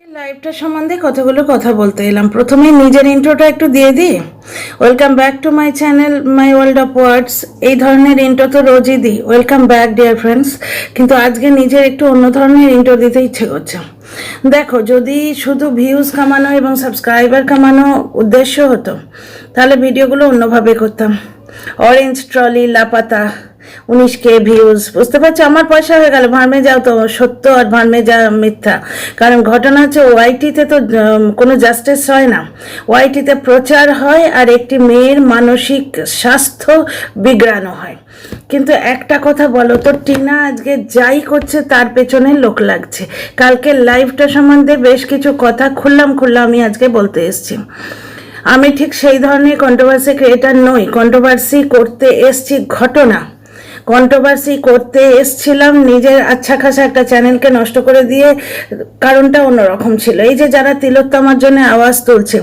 লাইভটা সম্বন্ধে কতগুলো কথা বলতে এলাম। প্রথমে নিজের ইন্ট্রোটা একটু দিয়ে দিই। Welcome back to my channel my world of words. এই ধরনের ইন্ট্রো তো রোজই দিই, ওয়েলকাম ব্যাক ডিয়ার ফ্রেন্ডস। কিন্তু আজকে নিজের একটু অন্য ধরনের ইন্ট্রো দিতে ইচ্ছে করছে। দেখো, যদি শুধু ভিউজ কামানো এবং সাবস্ক্রাইবার কামানো উদ্দেশ্য হতো তাহলে ভিডিওগুলো অন্যভাবে করতাম। Orange trolley Laapataa 19K views, বুঝতে পারছো? আমার পয়সা হয়ে গেল, ভার্মে যাও তো সত্য আর ভার্মে যা মিথ্যা। কারণ ঘটনা হচ্ছে ওয়াইটিতে তো কোনো জাস্টিস হয় না, ওয়াইটিতে প্রচার হয় আর একটি মেয়ের মানসিক স্বাস্থ্য বিগড়ানো হয়। কিন্তু একটা কথা বলো তো, টিনা আজকে যাই করছে তার পেছনে লোক লাগছে। কালকে লাইভটা সম্বন্ধে বেশ কিছু কথা খুললাম আমি আজকে বলতে এসেছি। আমি ঠিক সেই ধরনের কন্ট্রোভার্সি ক্রিয়েটার নই। কন্ট্রোভার্সি করতে এসছি ঘটনা, কন্ট্রোভার্সি করতে এসছিলাম নিজের আচ্ছা খাসা একটা চ্যানেলকে নষ্ট করে দিয়ে। কারণটা অন্যরকম ছিল। এই যে যারা তিলোত্তমার জন্য আওয়াজ তুলছে,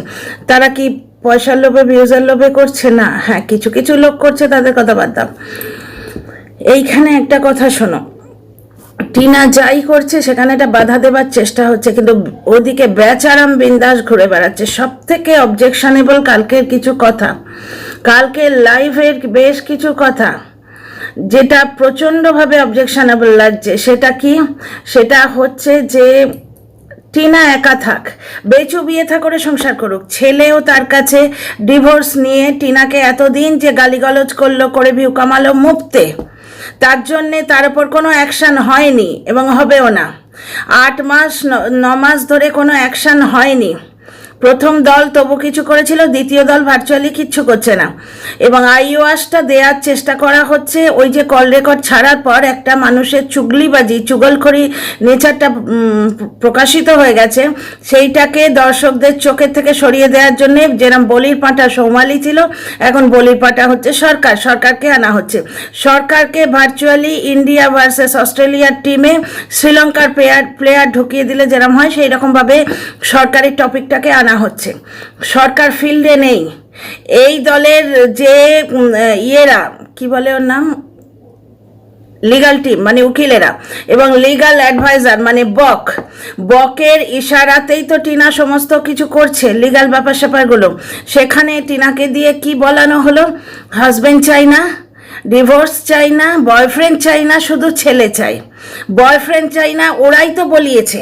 তারা কি পয়সার লোভে ভিউজের লোভে করছে? না, হ্যাঁ কিছু কিছু লোক করছে, তাদের কথা বাদ দাও। এইখানে একটা কথা শোনো, টিনা যাই করছে সেখানে একটা বাধা দেবার চেষ্টা হচ্ছে, কিন্তু ওদিকে বেচারাম বিন্দাস ঘুরে বেড়াচ্ছে। সব থেকে অবজেকশনেবল কালকের কিছু কথা, কালকের লাইভের বেশ কিছু কথা যেটা প্রচণ্ডভাবে অবজেকশনেবল লাগছে। সেটা কি? সেটা হচ্ছে যে টিনা একা থাক, বেচু বিয়ে থা করে সংসার করুক, ছেলেও তার কাছে ডিভোর্স নিয়ে টিনাকে এতদিন যে গালিগালজ করলো, করে ভিউ কামালো মুফতে, তার জন্যে তার উপর কোনো অ্যাকশান হয়নি এবং হবেও না। 8 মাস 9 মাস ধরে কোনো অ্যাকশান হয়নি। প্রথম দল তবু কিছু করেছিল, দ্বিতীয় দল ভার্চুয়ালি কিচ্ছু করছে না। এবং আইওয়াসটা দেওয়ার চেষ্টা করা হচ্ছে। ওই যে কল রেকর্ড ছাড়ার পর একটা মানুষের চুগলিবাজি, চুগলখড়ি নেচারটা প্রকাশিত হয়ে গেছে, সেইটাকে দর্শকদের চোখের থেকে সরিয়ে দেওয়ার জন্যে যেরকম বলির পাঁটা সৌমালি ছিল, এখন বলির পাঁটা হচ্ছে সরকার। সরকারকে আনা হচ্ছে, সরকারকে ভার্চুয়ালি ইন্ডিয়া ভার্সেস অস্ট্রেলিয়ার টিমে শ্রীলঙ্কার প্লেয়ার ঢুকিয়ে দিলে যেরকম হয় সেই রকমভাবে সরকারি টপিকটাকে আনা হচ্ছে। সরকার ফিল্ডে নেই। এই দলের যে ইয়েরা, কি বলে ওর নাম, লিগাল টিম মানে উকিলেরা এবং লিগাল অ্যাডভাইজার মানে বকের ইশারাতেই তো টিনা সমস্ত কিছু করছে, লিগাল ব্যাপার স্যাপারগুলো। সেখানে টিনাকে দিয়ে কি বলানো হলো? হাজব্যান্ড চাই না, ডিভোর্স চাই না, বয়ফ্রেন্ড চাই না, শুধু ছেলে চাই। বয়ফ্রেন্ড চাই না ওরাই তো বলিয়েছে।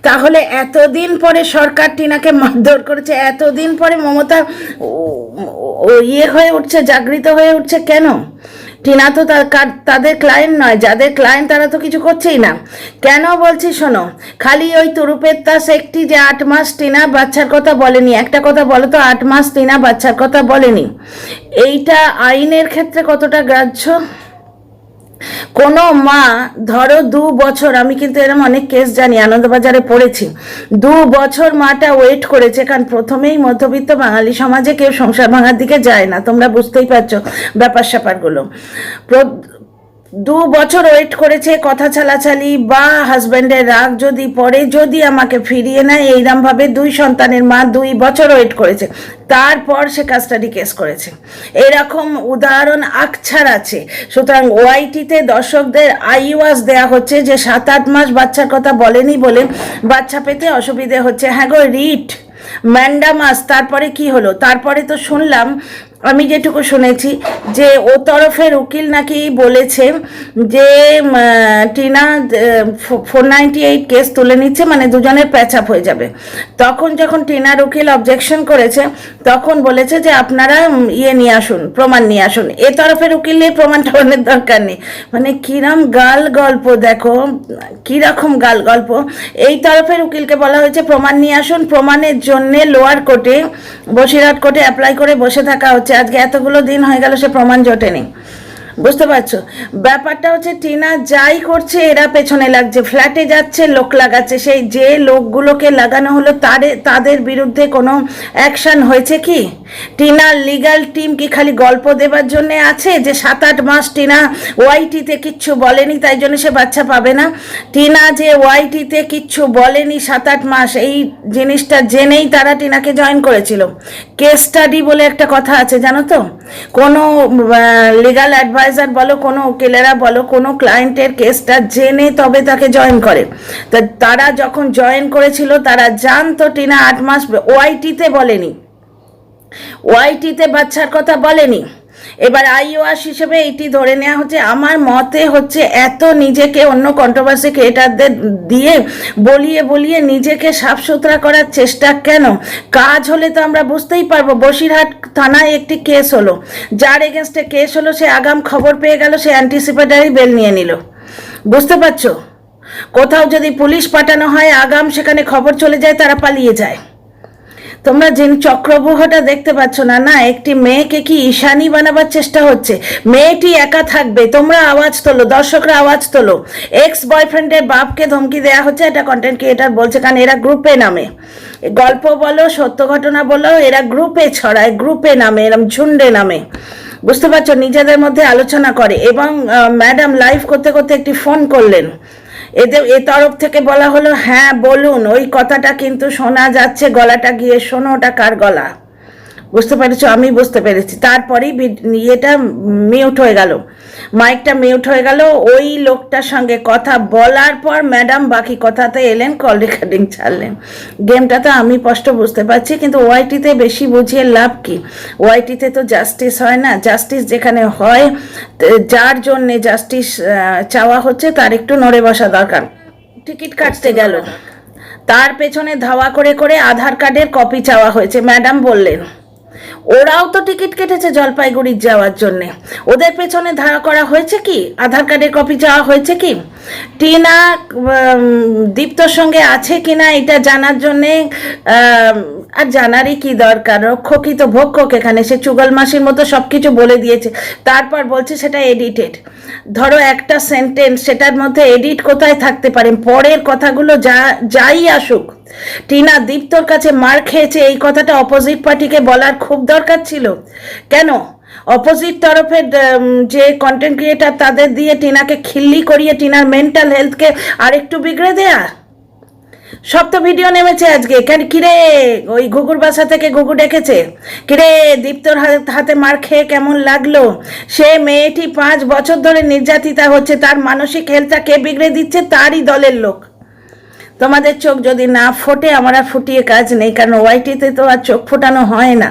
তাহলে এতদিন পরে সরকার টিনাকে মারধর করেছে, এতদিন পরে মমতা ইয়ে হয়ে উঠছে, জাগৃত হয়ে উঠছে কেন? টিনা তো তাদের ক্লায়েন্ট নয়, যাদের ক্লায়েন্ট তারা তো কিছু করছেই না। কেন বলছি শোনো, খালি ওই তুরুপের তাস একটি যে 8 মাস টিনা বাচ্চার কথা বলেনি। একটা কথা বলো তো, 8 মাস টিনা বাচ্চার কথা বলেনি, এইটা আইনের ক্ষেত্রে কতটা গ্রাহ্য? কোনো মা ধরো 2 বছর, আমি কিন্তু এরকম অনেক কেস জানি, আনন্দবাজারে পড়েছি, 2 বছর মাটা ওয়েট করেছে। কারণ প্রথমেই মধ্যবিত্ত বাঙালি সমাজে কেউ সংসার ভাঙার দিকে যায় না, তোমরা বুঝতেই পারছো ব্যাপার স্যাপারগুলো। 2 বছর ওয়েট করেছে, কথা চালাচালি বা হাজব্যান্ডের রাগ যদি পড়ে, যদি আমাকে ফিরিয়ে নেয়, এইরকমভাবে 2 সন্তানের মা 2 বছর ওয়েট করেছে, তারপর সে কাস্টাডি কেস করেছে। এরকম উদাহরণ আকছার আছে। সুতরাং ওয়াইটিতে দর্শকদের আইওয়াজ দেয়া হচ্ছে যে 7-8 মাস বাচ্চার কথা বলেনি বলে বাচ্চা পেতে অসুবিধে হচ্ছে। হ্যাঁ গো, রিট ম্যান্ডামাস। তারপরে কি হলো? তারপরে তো শুনলাম, আমি যেটুকু শুনেছি যে ও তরফের উকিল নাকি বলেছে যে টিনা 498 কেস তুলে নিচ্ছে, মানে দুজনের প্যাচআপ হয়ে যাবে। তখন যখন টিনার উকিল অবজেকশন করেছে, তখন বলেছে যে আপনারা ইয়ে নিয়ে আসুন, প্রমাণ নিয়ে আসুন। এ তরফের উকিলের প্রমাণ টামানের দরকার নেই। মানে কিরম গাল গল্প, দেখো কিরকম গাল গল্প। এই তরফের উকিলকে বলা হয়েছে প্রমাণ নিয়ে আসুন, প্রমাণের জন্যে লোয়ার কোর্টে, বসিরহাট কোর্টে অ্যাপ্লাই করে বসে থাকা হচ্ছে। আজকে এতগুলো দিন হয়ে গেল, সে প্রমাণ জোটেনি। বুঝতে পারছো ব্যাপারটা? হচ্ছে টিনা যাই করছে এরা পেছনে লাগছে, ফ্ল্যাটে যাচ্ছে, লোক লাগাচ্ছে। সেই যে লোকগুলোকে লাগানো হলো তাদের বিরুদ্ধে কোনো অ্যাকশন হয়েছে কি? টিনার লিগাল টিম কি খালি গল্প দেবার জন্য আছে যে 7-8 মাস টিনা ওয়াইটিতে কিচ্ছু বলেনি তাই জন্য সে বাচ্চা পাবে না? টিনা যে ওয়াইটিতে কিচ্ছু বলেনি 7-8 মাস, এই জিনিসটা জেনেই তারা টিনাকে জয়েন করেছিল। কেস স্টাডি বলে একটা কথা আছে জানো তো, কোনো লিগাল অ্যাডভাইস অ্যাডভাইজার বলো, কোনো উকিলেরা বলো, কোনো ক্লায়েন্টের কেসটা জেনে তবে তাকে জয়েন করে। তা তারা যখন জয়েন করেছিল তারা জানতো টিনা 8 মাস, ওআইটিতে বলেনি, ওআইটিতে বাচ্চার কথা বলেনি। এবার আইওয়াস হিসেবে এইটি ধরে নেওয়া হচ্ছে। আমার মতে হচ্ছে এত নিজেকে অন্য কন্ট্রোভার্সি ক্রিয়েটারদের দিয়ে বলিয়ে বলিয়ে নিজেকে সাফসুতরা করার চেষ্টা কেন? কাজ হলে তো আমরা বুঝতেই পারবো। বসিরহাট থানায় একটি কেস হলো, যার এগেনস্টে কেস হলো সে আগাম খবর পেয়ে গেল, সে অ্যান্টিসিপেটারি বেল নিয়ে নিল। বুঝতে পারছো? কোথাও যদি পুলিশ পাঠানো হয়, আগাম সেখানে খবর চলে যায়, তারা পালিয়ে যায়। তোমরা যে চক্রব্যূহটা দেখতে পাচ্ছ না? না, একটি মেয়েকে কি ঈশানী বানাবার চেষ্টা হচ্ছে। মেয়েটি একা থাকবে, তোমরা আওয়াজ তোলো, দর্শকরা আওয়াজ তোলো। এক্স বয়ফ্রেন্ডের বাপকে ধমকি দেওয়া হচ্ছে, এটা কন্টেন্ট ক্রিয়েটার বলছে, কারণ এরা গ্রুপে নামে। গল্প বলো, সত্য ঘটনা বলো, এরা গ্রুপে ছড়ায়, গ্রুপে নামে, এরম ঝুন্ডে নামে। বুঝতে পারছো? নিজেদের মধ্যে আলোচনা করে। এবং ম্যাডাম লাইভ করতে করতে একটি ফোন করলেন, এদের এ তরফ থেকে বলা হলো হ্যাঁ বলুন, ওই কথাটা কিন্তু শোনা যাচ্ছে, গলাটা গিয়ে শোনো, ওটা কার গলা। বুঝতে পেরেছো? আমি বুঝতে পেরেছি। তারপরেই ইয়েটা মিউট হয়ে গেল, মাইকটা মিউট হয়ে গেল। ওই লোকটার সঙ্গে কথা বলার পর ম্যাডাম বাকি কথাতে এলেন, কল রেকর্ডিং ছাড়লেন। গেমটা তো আমি স্পষ্ট বুঝতে পারছি, কিন্তু ওআইটিতে বেশি বুঝিয়ে লাভ কি? ওআইটিতে তো জাস্টিস হয় না। জাস্টিস যেখানে হয়, যার জন্যে জাস্টিস চাওয়া হচ্ছে তার একটু নড়ে বসা দরকার। টিকিট কাটতে গেল, তার পেছনে ধাওয়া করে করে আধার কার্ডের কপি চাওয়া হয়েছে। ম্যাডাম বললেন ওরাও তো টিকিট কেটেছে জলপাইগুড়ি যাওয়ার জন্যে, ওদের পেছনে ধারা করা হয়েছে কি? আধার কার্ডের কপি চাওয়া হয়েছে কি? টিনা দীপ্তর সঙ্গে আছে কিনা এটা জানার জন্যে, আর জানারই কি দরকার? রক্ষকই তো ভক্ষক এখানে। সে চুগল মাসির মতো সব কিছু বলে দিয়েছে, তারপর বলছে সেটা এডিটেড। ধরো একটা সেন্টেন্স, সেটার মধ্যে এডিট কোথায় থাকতে পারে? পরের কথাগুলো যাই আসুক, টিনা দীপ্তর কাছে মার খেয়েছে, এই কথাটা অপোজিট পার্টিকে বলার খুব দরকার ছিল। কেন? অপোজিট তরফের যে কন্টেন্ট ক্রিয়েটার, তাদের দিয়ে টিনাকে খিল্লি করিয়ে টিনার মেন্টাল হেলথকে আরেকটু বিগড়ে দেয়া। সব তো ভিডিও নেমেছে আজকে। কেন কিরে, ওই ঘুঘুর বাসা থেকে ঘুঘু ডেকেছে, কিরে দীপ্তর হাতে মার খেয়ে কেমন লাগলো? সে মেয়েটি 5 বছর ধরে নির্যাতিতা হচ্ছে, তার মানসিক হেলথটা কে বিগড়ে দিচ্ছে? তারই দলের লোক। তোমাদের চোখ যদি না ফোটে, আমার আর ফুটিয়ে কাজ নেই, কারণ ওয়াইটিতে তো আর চোখ ফোটানো হয় না।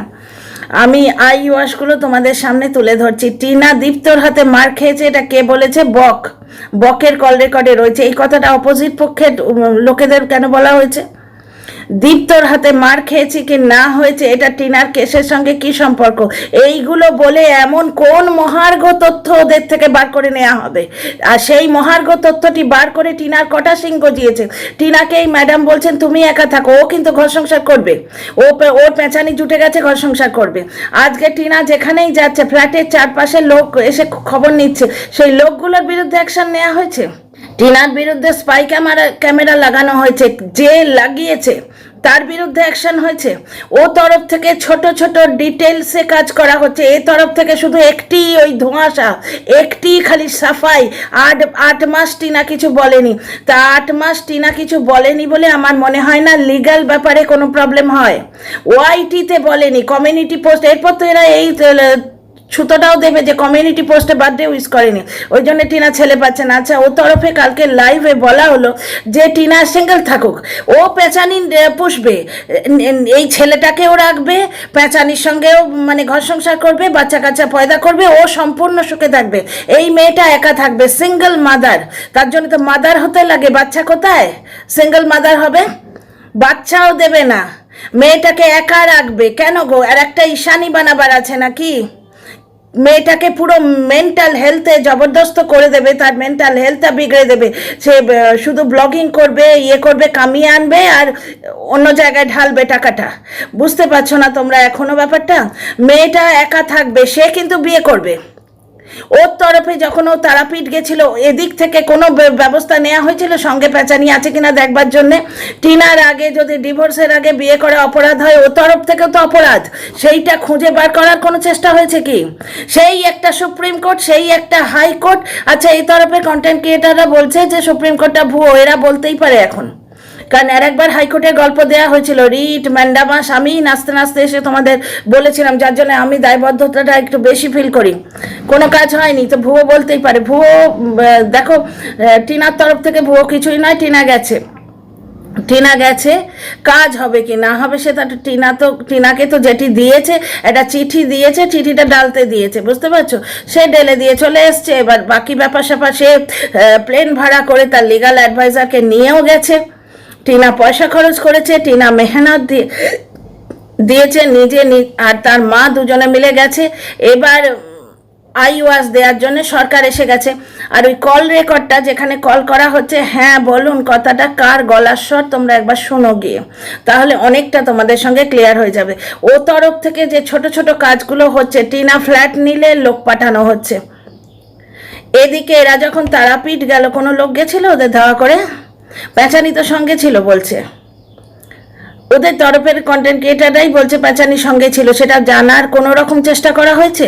আমি আই ওয়াশগুলো তোমাদের সামনে তুলে ধরছি। টিনা দীপ্তর হাতে মার খেয়েছে, এটা কে বলেছে? বকের কল রেকর্ডে রয়েছে। এই কথাটা অপোজিট পক্ষের লোকেদের কেন বলা হয়েছে? দীপ্তর হাতে মার খেয়েছি কি না হয়েছে, এটা টিনার কেসের সঙ্গে কি সম্পর্ক? এইগুলো বলে এমন কোন মহার্ঘ তথ্য ওদের থেকে বার করে নেওয়া হবে? আর সেই মহার্ঘ তথ্যটি বার করে টিনার কটা সিং গজিয়েছে। টিনাকে এই ম্যাডাম বলছেন তুমি একা থাকো, ও কিন্তু ঘর সংসার করবে, ওর পেঁচানি জুটে গেছে, ঘর সংসার করবে। আজকে টিনা যেখানেই যাচ্ছে, ফ্ল্যাটের চারপাশে লোক এসে খবর নিচ্ছে, সেই লোকগুলোর বিরুদ্ধে অ্যাকশন নেওয়া হয়েছে। টিনার বিরুদ্ধে স্পাই ক্যামেরা লাগানো হয়েছে, যে লাগিয়েছে তার বিরুদ্ধে অ্যাকশন হয়েছে। ও তরফ থেকে ছোট ছোট ডিটেলসে কাজ করা হচ্ছে, এ তরফ থেকে শুধু একটি ওই ধোঁয়াশা, একটি খালি সাফাই। 8 মাস টিনা কিছু বলেনি। তা 8 মাস টিনা কিছু বলেনি বলে আমার মনে হয় না লিগ্যাল ব্যাপারে কোনো প্রবলেম হয়। ওআইটিতে বলেনি, কমিউনিটি পোস্ট, এরপর তো এরা এই ছুতোটাও দেবে যে কমিউনিটি পোস্টে বার্থডে উইশ করেনি, ওই জন্য টিনা ছেলে পাচ্ছে না। আচ্ছা, ও তরফে কালকে লাইভে বলা হলো যে টিনা সিঙ্গেল থাকুক, ও পেঁচানি পুষবে, এই ছেলেটাকেও রাখবে, পেঁচানির সঙ্গেও মানে ঘর সংসার করবে, বাচ্চা কাচ্চা পয়দা করবে, ও সম্পূর্ণ সুখে থাকবে। এই মেয়েটা একা থাকবে, সিঙ্গেল মাদার। তার জন্য তো মাদার হতে লাগে, বাচ্চা কোথায়? সিঙ্গেল মাদার হবে, বাচ্চাও দেবে না, মেয়েটাকে একা রাখবে। কেন গো? আর একটা ঈশানী বানাবার আছে নাকি? মেয়েটাকে পুরো মেন্টাল হেলথে জবরদস্ত করে দেবে, তার মেন্টাল হেলথটা বিগড়ে দেবে। সে শুধু ব্লগিং করবে, করবে, কামিয়ে আনবে, আর অন্য জায়গায় ঢালবে টাকাটা। বুঝতে পারছো না তোমরা এখনো ব্যাপারটা? মেয়েটা একা থাকবে, সে কিন্তু বিয়ে করবে। ওর তরফে যখন ও তারাপীঠ গেছিল, এদিক থেকে কোনো ব্যবস্থা নেওয়া হয়েছিল সঙ্গে পেঁচানি আছে কিনা দেখবার জন্যে? টিনার আগে যদি ডিভোর্সের আগে বিয়ে করা অপরাধ হয়, ও তরফ থেকেও তো অপরাধ, সেইটা খুঁজে বার করার কোনো চেষ্টা হয়েছে কি? সেই একটা সুপ্রিম কোর্ট, সেই একটা হাইকোর্ট। আচ্ছা, এই তরফের কন্টেন্ট ক্রিয়েটাররা বলছে যে সুপ্রিম কোর্টটা ভুয়ো, এরা বলতেই পারে এখন। কারণ আর একবার হাইকোর্টের গল্প দেওয়া হয়েছিল, রিট ম্যান্ডামাস, আমি নাচতে নাচতে এসে তোমাদের বলেছিলাম, যার জন্য আমি দায়বদ্ধতাটা একটু বেশি ফিল করি। কোনো কাজ হয়নি তো ভুয়ো বলতেই পারে। ভুয়ো দেখো, টিনার তরফ থেকে ভুয়ো কিছুই নয়, টিনা গেছে, কাজ হবে কি না হবে সেটা টিনাকে তো যেটি দিয়েছে, একটা চিঠি দিয়েছে, চিঠিটা ডালতে দিয়েছে, বুঝতে পারছো, সে ডেলে দিয়ে চলে এসছে। এবার বাকি ব্যাপার স্যাপার সে প্লেন ভাড়া করে তার লিগাল অ্যাডভাইজারকে নিয়েও গেছে। টিনা পয়সা খরচ করেছে, টিনা মেহনত দিয়েছে নিজে, আর তার মা দুজনে মিলে গেছে। এবার আইওয়াস দেওয়ার জন্য সরকার এসে গেছে। আর ওই কল রেকর্ডটা যেখানে কল করা হচ্ছে, হ্যাঁ বলুন কথাটা কার গলার স্বর, তোমরা একবার শোনো গিয়ে, তাহলে অনেকটা তোমাদের সঙ্গে ক্লিয়ার হয়ে যাবে। ও তরফ থেকে যে ছোট ছোট কাজগুলো হচ্ছে, টিনা ফ্ল্যাট নিলে লোক পাঠানো হচ্ছে, এদিকে এরা যখন তারাপীঠ গেল, কোনো লোক গেছিল ওদের ধাওয়া করে? প্যাঁচানি তো সঙ্গে ছিল বলছে, ওদের তরফের কন্টেন্ট ক্রিয়েটাররাই বলছে প্যাঁচানির সঙ্গে ছিল। সেটা জানার কোনো রকম চেষ্টা করা হয়েছে?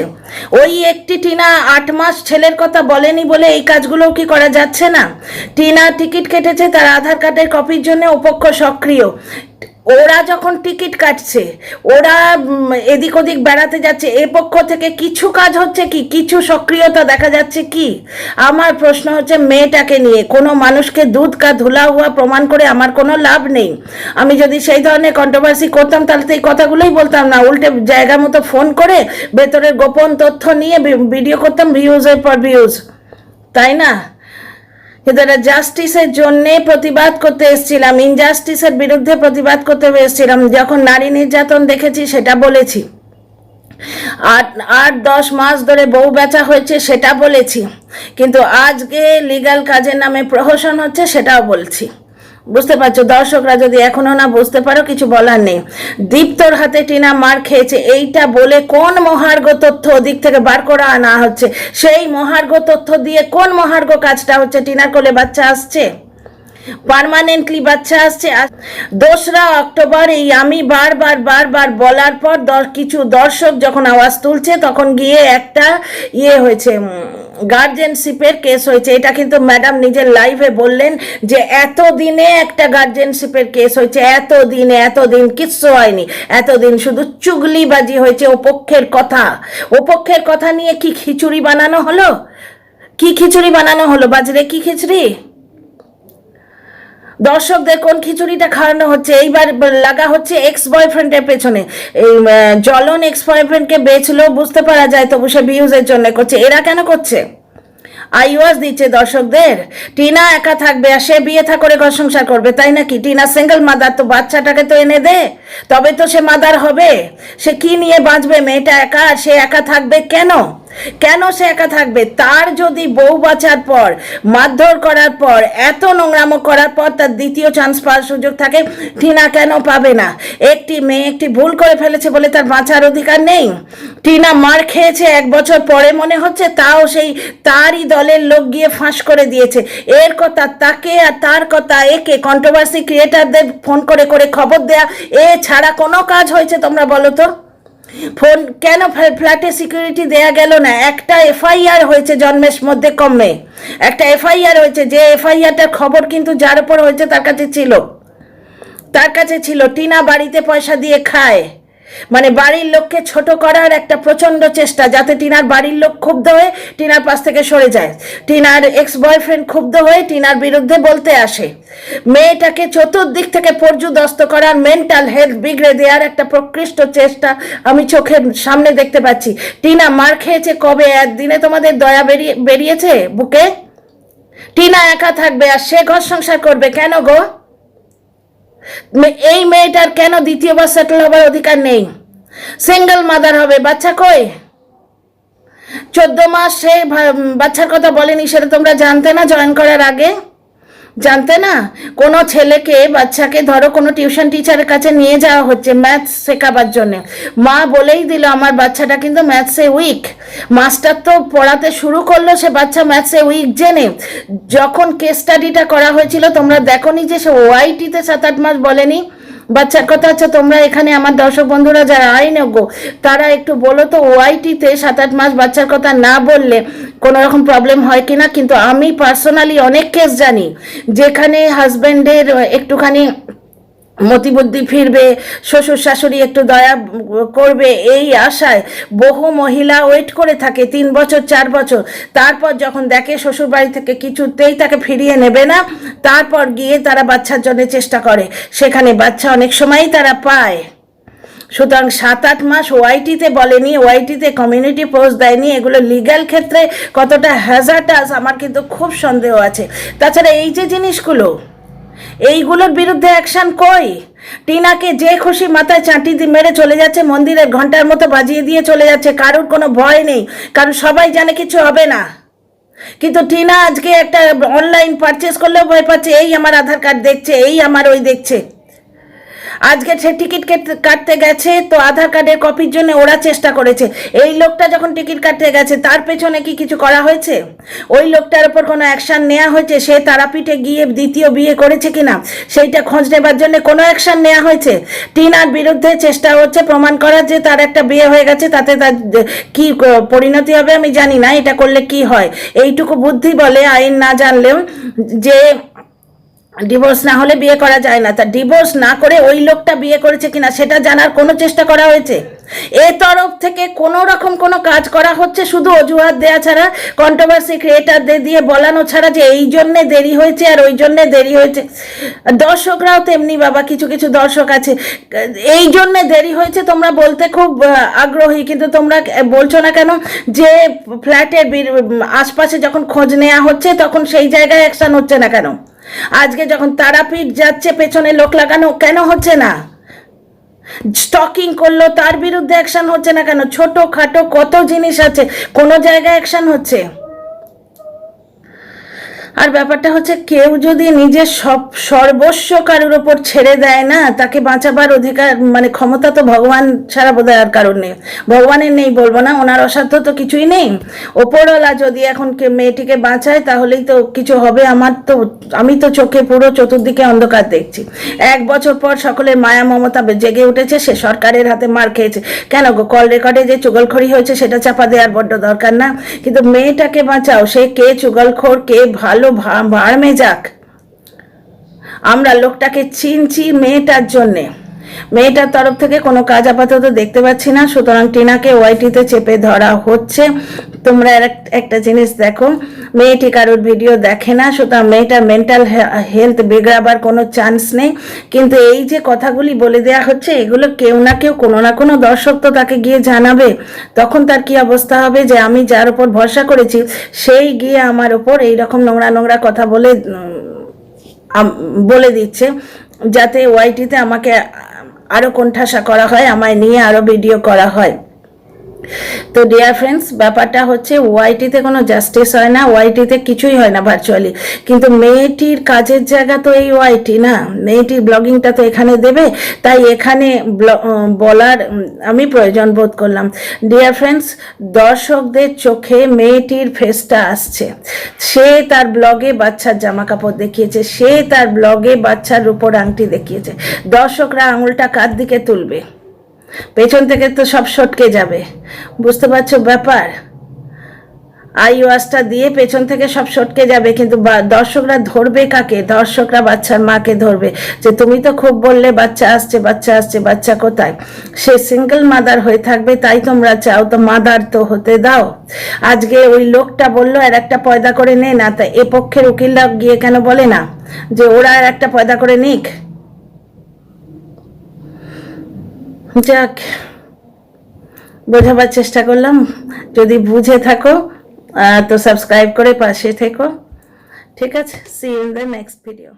ওই একটি টিনা 8 মাস ছেলের কথা বলেনি বলে এই কাজগুলোও কি করা যাচ্ছে না? টিনা টিকিট কেটেছে, তার আধার কার্ডের কপির জন্য ওপক্ষ সক্রিয়। ওরা যখন টিকিট কাটছে, ওরা এদিক ওদিক বেড়াতে যাচ্ছে, এ পক্ষ থেকে কিছু কাজ হচ্ছে কি, কিছু সক্রিয়তা দেখা যাচ্ছে কি? আমার প্রশ্ন হচ্ছে মেয়েটাকে নিয়ে কোনো মানুষকে দুধ কা ধুলা হুয়া প্রমাণ করে আমার কোনো লাভ নেই। আমি যদি সেই ধরনের কন্ট্রোভার্সি করতাম তাহলে তো এই কথাগুলোই বলতাম না, উল্টে জায়গা মতো ফোন করে ভেতরের গোপন তথ্য নিয়ে ভিডিও করতাম, ভিউজের পর ভিউজ, তাই না? কিন্তু এটা জাস্টিসের জন্যে প্রতিবাদ করতে এসেছিলাম, ইনজাস্টিসের বিরুদ্ধে প্রতিবাদ করতে এসেছিলাম। যখন নারী নির্যাতন দেখেছি সেটা বলেছি, 8-10 মাস ধরে বউ বেচা হয়েছে সেটা বলেছি, কিন্তু আজকে লিগ্যাল কাজের নামে প্রহসন হচ্ছে সেটাও বলছি। বুঝতে পারছো? দর্শকরা যদি এখনো না বুঝতে পারো, কিছু বলার নেই। দীপ্তর হাতে টিনা মার খেয়েছে এইটা বলে কোন মহার্ঘ তথ্য ওদিক থেকে বার করা আনা হচ্ছে? সেই মহার্ঘ তথ্য দিয়ে কোন মহার্ঘ কাজটা হচ্ছে? টিনার কোলে বাচ্চা আসছে, পার্মানেন্টলি বাচ্চা আসছে। 2রা অক্টোবর এই আমি বারবার বলার পর কিছু দর্শক যখন আওয়াজ তুলছে, তখন গিয়ে একটা হয়েছে, গার্জেনশিপের কেস হয়েছে। এটা কিন্তু ম্যাডাম নিজের লাইভে বললেন যে এতদিনে একটা গার্জেনশিপের কেস হয়েছে, এতদিন কিচ্ছু হয়নি, এতদিন শুধু চুগলিবাজি হয়েছে। ওপক্ষের কথা নিয়ে কি খিচুড়ি বানানো হলো? বাজরে কি খিচুড়ি? দর্শকদের কোন খিচুড়িটা খাওয়ানো হচ্ছে? এইবার লাগা হচ্ছে এক্স বয়ফ্রেন্ডের পেছনে। এই জ্বলন এক্স বয়ফ্রেন্ডকে বেচলো, বুঝতে পারা যায়, তবু সে ভিউজের জন্য করছে। এরা কেন করছে? আইওয়াজ দিচ্ছে দর্শকদের, টিনা একা থাকবে আর সে বিয়ে করে ঘর সংসার করবে, তাই নাকি? টিনা সিঙ্গেল মাদার, তো বাচ্চাটাকে তো এনে দে, তবে তো সে মাদার হবে। সে কি নিয়ে বাঁচবে? মেয়েটা একা, সে একা থাকবে কেন সে একা থাকবে? তার যদি বউ বাঁচার পর, মারধর করার পর, এত নোংরামো করার পর তার দ্বিতীয় চান্স পাওয়ার সুযোগ থাকে, টিনা কেন পাবে না? একটি মেয়ে একটি ভুল করে ফেলেছে বলে তার বাঁচার অধিকার নেই? টিনা মার খেয়েছে 1 বছর পরে মনে হচ্ছে, তাও সেই তারই দলের লোক গিয়ে ফাঁস করে দিয়েছে। এর কথা তাকে আর তার কথা একে, কন্ট্রোভার্সি ক্রিয়েটারদের ফোন করে খবর দেয়া, এ ছাড়া কোনো কাজ হয়েছে তোমরা বলো তো? ফোন কেন ফ্ল্যাটে সিকিউরিটি দেয়া গেল না? একটা এফআইআর হয়েছে জন্মের মধ্যে কমে, একটা এফআইআর হয়েছে, যে এফআইআরটার খবর কিন্তু যার উপর হয়েছে তার কাছে ছিল। টিনা বাড়িতে পয়সা দিয়ে খায়, মানে বাড়ির লোককে ছোট করার একটা প্রচন্ড চেষ্টা, যাতে টিনার বাড়ির লোক ক্ষুব্ধ হয়ে টিনার পাশ থেকে সরে যায়। টিনার এক্স বয়ফ্রেন্ড ক্ষুব্ধ হয়ে টিনার বিরুদ্ধে বলতে আসে। মেয়েটাকে চতুর্দিক থেকে পর্যুদস্ত করার, মেন্টাল হেলথ বিগড়ে দেওয়ার একটা প্রকৃষ্ট চেষ্টা আমি চোখের সামনে দেখতে পাচ্ছি। টিনা মার খেয়েছে কবে? একদিনে তোমাদের দয়া বেরিয়েছে বুকে? টিনা একা থাকবে আর সে ঘর সংসার করবে কেন গো? এই মেয়েটার কেন দ্বিতীয়বার সেটেল হবার অধিকার নেই? সিঙ্গেল মাদার হবে, বাচ্চা কই? 14 মাস সে বাচ্চার কথা বলেনি, সেটা তোমরা জানতে না? জয়েন করার আগে জানতে না? কোনো ছেলেকে, বাচ্চাকে ধরো কোনো টিউশন টিচারের কাছে নিয়ে যাওয়া হচ্ছে ম্যাথস শেখাবার জন্য, মা বলেই দিল আমার বাচ্চাটা কিন্তু ম্যাথসে উইক। মাস্টার তো পড়াতে শুরু করলো, সে বাচ্চা ম্যাথসে উইক জেনে। যখন কেস স্টাডিটা করা হয়েছিল তোমরা দেখোনি যে সে ওআইটিতে 7-8 মাস বলেনি? বাচ্চার কথা। আচ্ছা তোমরা এখানে আমার দর্শক বন্ধুরা যারা আইনজ্ঞ তারা একটু বলো তো, ওআইটিতে 7-8 মাস বাচ্চার কথা না বললে কোনো রকম প্রবলেম হয় কিনা। কিন্তু আমি পার্সোনালি অনেক কেস জানি যেখানে হাজব্যান্ডের একটুখানি মতিবুদ্ধি ফিরবে, শ্বশুর শাশুড়ি একটু দয়া করবে, এই আশায় বহু মহিলা ওয়েট করে থাকে 3 বছর 4 বছর। তারপর যখন দেখে শ্বশুর বাড়ি থেকে কিছুতেই তাকে ফিরিয়ে নেবে না, তারপর গিয়ে তারা বাচ্চার জন্য চেষ্টা করে, সেখানে বাচ্চা অনেক সময়ই তারা পায়। সুতরাং 7-8 মাস ওআইটিতে বলেনি, ওআইটিতে কমিউনিটি পোস্ট দেয়নি, এগুলো লিগ্যাল ক্ষেত্রে কতটা হ্যাজার্ডাস আমার কিন্তু খুব সন্দেহ আছে। তাছাড়া এই যে জিনিসগুলো, এইগুলোর বিরুদ্ধে অ্যাকশন কই? টিনাকে যে খুশি মাথায় চাঁটি দিয়ে মেরে চলে যাচ্ছে, মন্দিরের ঘন্টার মতো বাজিয়ে দিয়ে চলে যাচ্ছে, কারোর কোনো ভয় নেই, কারণ সবাই জানে কিছু হবে না। কিন্তু টিনা আজকে একটা অনলাইন পারচেস করলেও ভয় পাচ্ছে, এই আমার আধার কার্ড দেখছে, এই আমার ওই দেখছে। আজকে সে টিকিট কাটতে গেছে তো আধার কার্ডের কপির জন্য ওরা চেষ্টা করেছে। এই লোকটা যখন টিকিট কাটতে গেছে তার পেছনে কি কিছু করা হয়েছে? ওই লোকটার উপর কোনো অ্যাকশান নেওয়া হয়েছে? সে তারাপীঠে গিয়ে দ্বিতীয় বিয়ে করেছে কিনা সেইটা খোঁজ নেবার জন্য কোনো অ্যাকশান নেওয়া হয়েছে? টিনার বিরুদ্ধে চেষ্টা হচ্ছে প্রমাণ করার যে তার একটা বিয়ে হয়ে গেছে, তাতে তার কি পরিণতি হবে আমি জানি না, এটা করলে কি হয়। এইটুকু বুদ্ধি বলে আইন না জানলেও যে ডিভোর্স না হলে বিয়ে করা যায় না, তা ডিভোর্স না করে ওই লোকটা বিয়ে করেছে কিনা সেটা জানার কোনো চেষ্টা করা হয়েছে? এ তরফ থেকে কোনো রকম কোনো কাজ করা হচ্ছে শুধু অজুহাত দেয়া ছাড়া, কন্ট্রোভার্সি ক্রিয়েটারদের দিয়ে বলানো ছাড়া যে এই জন্যে দেরি হয়েছে আর ওই জন্যে দেরি হয়েছে। দর্শকরাও তেমনি বাবা, কিছু কিছু দর্শক আছে এই জন্যে দেরি হয়েছে তোমরা বলতে খুব আগ্রহী, কিন্তু তোমরা বলছো না কেন যে ফ্ল্যাটের আশপাশে যখন খোঁজ নেওয়া হচ্ছে তখন সেই জায়গায় অ্যাকশন হচ্ছে না কেন? আজকে যখন তারাপীঠ যাচ্ছে পেছনে লোক লাগানো কেন হচ্ছে না? স্টকিং করলো তার বিরুদ্ধে অ্যাকশন হচ্ছে না কেন? ছোট খাটো কত জিনিস আছে, কোনো জায়গায় অ্যাকশন হচ্ছে। আর ব্যাপারটা হচ্ছে কেউ যদি নিজের সর্বস্ব কারোর ওপর ছেড়ে দেয় না, তাকে বাঁচাবার অধিকার মানে ক্ষমতা তো ভগবান ছাড়া বোধ হয় আর কারোর নেই। ভগবানের নেই বলবো না, ওনার অসাধ্য তো কিছুই নেই। ওপরওয়ালা যদি এখন মেয়েটিকে বাঁচায় তাহলেই তো কিছু হবে। আমি তো চোখে পুরো চতুর্দিকে অন্ধকার দেখছি। 1 বছর পর সকলের মায়া মমতা জেগে উঠেছে, সে সরকারের হাতে মার খেয়েছে। কেন গো, কল রেকর্ডে যে চুগলখড়ি হয়েছে সেটা চাপা দেওয়ার বড্ড দরকার না? কিন্তু মেয়েটাকে বাঁচাও, সে কে চুগলখোর কে ভালো ভাড়মে যাক, আমরা লোকটাকে চিনছি মেয়েটার জন্যে। মেয়েটার তরফ থেকে কোনো কাজ আপাতত দেখতে পাচ্ছি না, সুতরাং টিনাকে ওআইটিতে চেপে ধরা হচ্ছে। তোমরা একটা জিনিস দেখো, মেয়েটি কারোর ভিডিও দেখে না, সুতরাং মেয়েটার মেন্টাল হেলথ বিগড়াবার কোনো চান্স নেই। কিন্তু এই যে কথাগুলি বলে দেওয়া হচ্ছে, এগুলো কেউ না কেউ কোনো না কোনো দর্শক তো তাকে গিয়ে জানাবে। তখন তার কি অবস্থা হবে যে আমি যার উপর ভরসা করেছি সেই গিয়ে আমার উপর এইরকম নোংরা নোংরা কথা বলে দিচ্ছে, যাতে ওআইটিতে আমাকে আরও কোণঠাসা করা হয়, আমায় নিয়ে আরও ভিডিও করা হয়। তো ডিয়ার ফ্রেন্ডস, ব্যাপারটা হচ্ছে ওআইটিতে কোনো জাস্টিস হয় না, ওআইটিতে কিছুই হয় না ভার্চুয়ালি। কিন্তু মেয়েটির কাজের জায়গা তো এই ওআইটি না, মেয়েটির ব্লগিংটা তো এখানে দেবে, তাই এখানে বলার আমি প্রয়োজন বোধ করলাম। ডিয়ার ফ্রেন্ডস, দর্শকদের চোখে মেয়েটির ফেসটা আসছে। সে তার ব্লগে বাচ্চার জামা কাপড় দেখিয়েছে, সে তার ব্লগে বাচ্চার রূপোর আংটি দেখিয়েছে। দর্শকরা আঙুলটা কার দিকে তুলবে? পেছন থেকে তো সব সটকে যাবে। বুঝতে পারছো ব্যাপার? আই ওয়াশটা দিয়ে পেছন থেকে সব সটকে যাবে, কিন্তু দর্শকরা ধরবে কাকে? দর্শকরা বাচ্চার মাকে ধরবে, যে তুমি তো খুব বললে বাচ্চা আসছে বাচ্চা আসছে, বাচ্চা কোথায়? সে সিঙ্গেল মাদার হয়ে থাকবে, তাই তোমরা চাও, তো মাদার তো হতে দাও। আজকে ওই লোকটা বললো আর একটা পয়দা করে নে না, তা এ পক্ষের উকিলরা গিয়ে কেন বলে না যে ওরা আর একটা পয়দা করে নিক? যাক, বোঝাবার চেষ্টা করলাম। যদি বুঝে থাকো তো সাবস্ক্রাইব করে পাশে থেকো। ঠিক আছে, see you in the next video.